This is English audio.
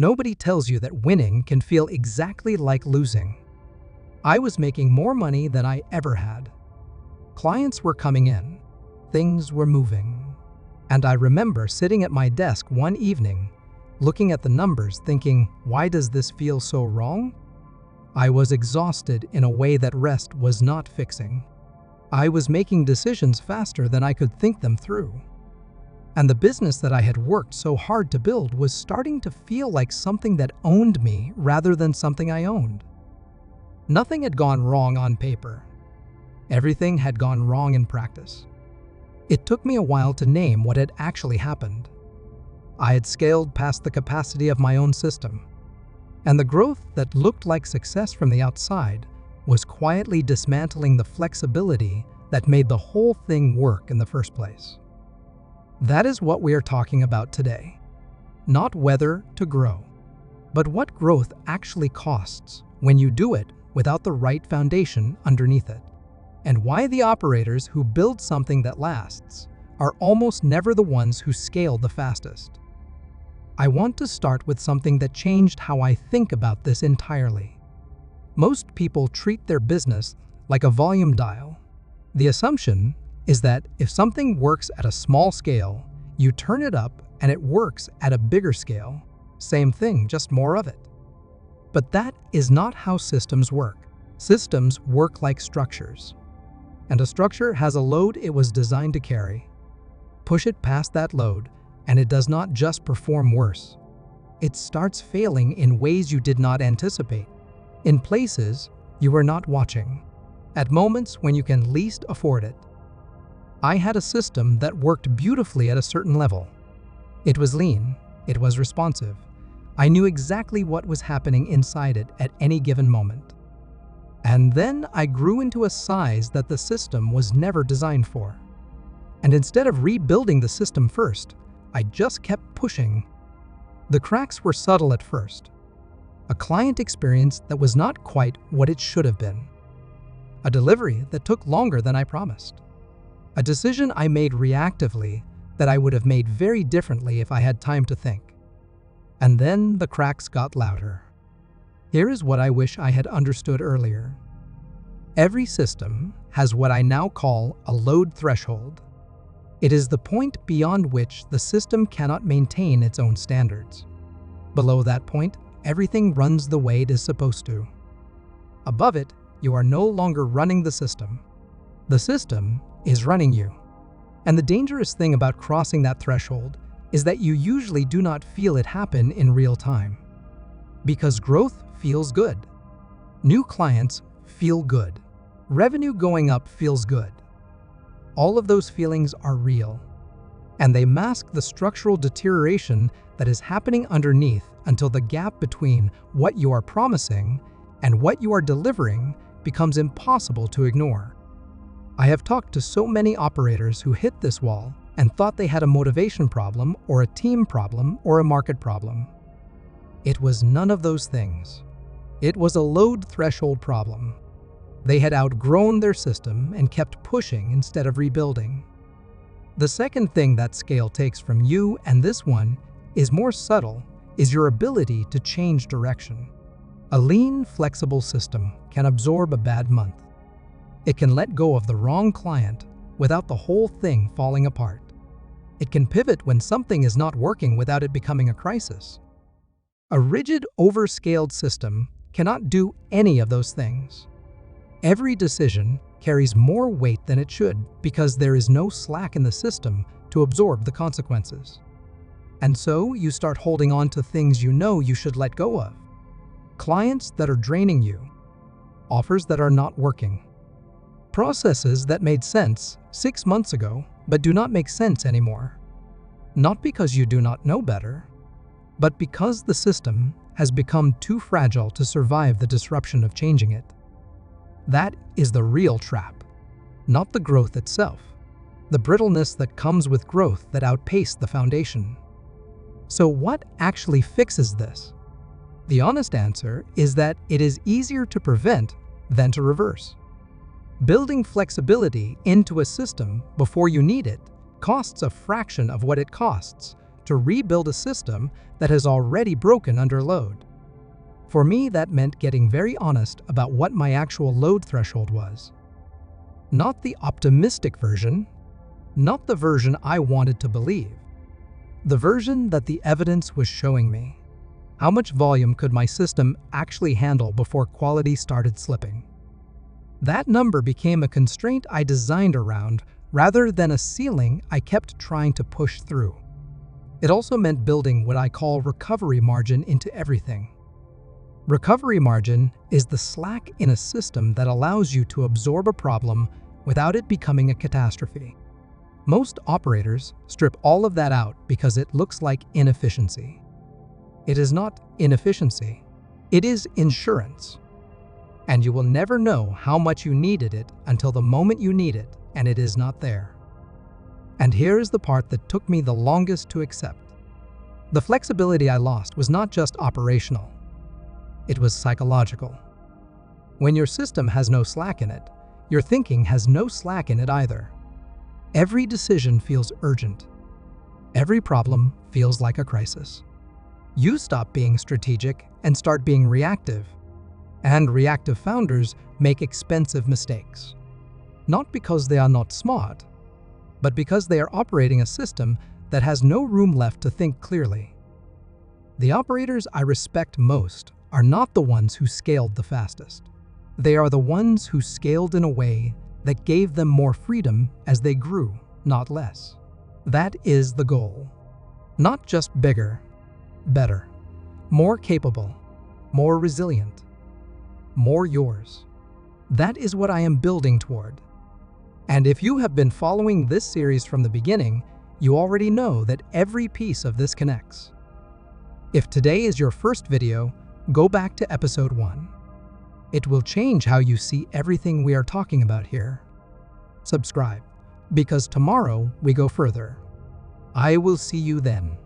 Nobody tells you that winning can feel exactly like losing. I was making more money than I ever had. Clients were coming in. Things were moving. And I remember sitting at my desk one evening, looking at the numbers thinking, why does this feel so wrong? I was exhausted in a way that rest was not fixing. I was making decisions faster than I could think them through. And the business that I had worked so hard to build was starting to feel like something that owned me rather than something I owned. Nothing had gone wrong on paper. Everything had gone wrong in practice. It took me a while to name what had actually happened. I had scaled past the capacity of my own system, and the growth that looked like success from the outside was quietly dismantling the flexibility that made the whole thing work in the first place. That is what we are talking about today. Not whether to grow, but what growth actually costs when you do it without the right foundation underneath it, and why the operators who build something that lasts are almost never the ones who scale the fastest. I want to start with something that changed how I think about this entirely. Most people treat their business like a volume dial. The assumption is that if something works at a small scale, you turn it up and it works at a bigger scale. Same thing, just more of it. But that is not how systems work. Systems work like structures. And a structure has a load it was designed to carry. Push it past that load, and it does not just perform worse. It starts failing in ways you did not anticipate, in places you were not watching, at moments when you can least afford it. I had a system that worked beautifully at a certain level. It was lean, it was responsive. I knew exactly what was happening inside it at any given moment. And then I grew into a size that the system was never designed for. And instead of rebuilding the system first, I just kept pushing. The cracks were subtle at first. A client experience that was not quite what it should have been. A delivery that took longer than I promised. A decision I made reactively that I would have made very differently if I had time to think. And then the cracks got louder. Here is what I wish I had understood earlier. Every system has what I now call a load threshold. It is the point beyond which the system cannot maintain its own standards. Below that point, everything runs the way it is supposed to. Above it, you are no longer running the system. The system is running you. And the dangerous thing about crossing that threshold is that you usually do not feel it happen in real time. Because growth feels good. New clients feel good. Revenue going up feels good. All of those feelings are real, and they mask the structural deterioration that is happening underneath until the gap between what you are promising and what you are delivering becomes impossible to ignore. I have talked to so many operators who hit this wall and thought they had a motivation problem or a team problem or a market problem. It was none of those things. It was a load threshold problem. They had outgrown their system and kept pushing instead of rebuilding. The second thing that scale takes from you, and this one is more subtle, is your ability to change direction. A lean, flexible system can absorb a bad month. It can let go of the wrong client without the whole thing falling apart. It can pivot when something is not working without it becoming a crisis. A rigid, overscaled system cannot do any of those things. Every decision carries more weight than it should because there is no slack in the system to absorb the consequences. And so you start holding on to things you know you should let go of. Clients that are draining you. Offers that are not working. Processes that made sense 6 months ago but do not make sense anymore. Not because you do not know better, but because the system has become too fragile to survive the disruption of changing it. That is the real trap, not the growth itself, the brittleness that comes with growth that outpaced the foundation. So what actually fixes this? The honest answer is that it is easier to prevent than to reverse. Building flexibility into a system before you need it costs a fraction of what it costs to rebuild a system that has already broken under load. For me, that meant getting very honest about what my actual load threshold was. Not the optimistic version, not the version I wanted to believe. The version that the evidence was showing me. How much volume could my system actually handle before quality started slipping? That number became a constraint I designed around rather than a ceiling I kept trying to push through. It also meant building what I call recovery margin into everything. Recovery margin is the slack in a system that allows you to absorb a problem without it becoming a catastrophe. Most operators strip all of that out because it looks like inefficiency. It is not inefficiency, it is insurance. And you will never know how much you needed it until the moment you need it and it is not there. And here is the part that took me the longest to accept. The flexibility I lost was not just operational, it was psychological. When your system has no slack in it, your thinking has no slack in it either. Every decision feels urgent. Every problem feels like a crisis. You stop being strategic and start being reactive. And reactive founders make expensive mistakes. Not because they are not smart, but because they are operating a system that has no room left to think clearly. The operators I respect most are not the ones who scaled the fastest. They are the ones who scaled in a way that gave them more freedom as they grew, not less. That is the goal. Not just bigger, better, more capable, more resilient, more yours. That is what I am building toward. And if you have been following this series from the beginning, you already know that every piece of this connects. If today is your first video, go back to episode 1. It will change how you see everything we are talking about here. Subscribe, because tomorrow we go further. I will see you then.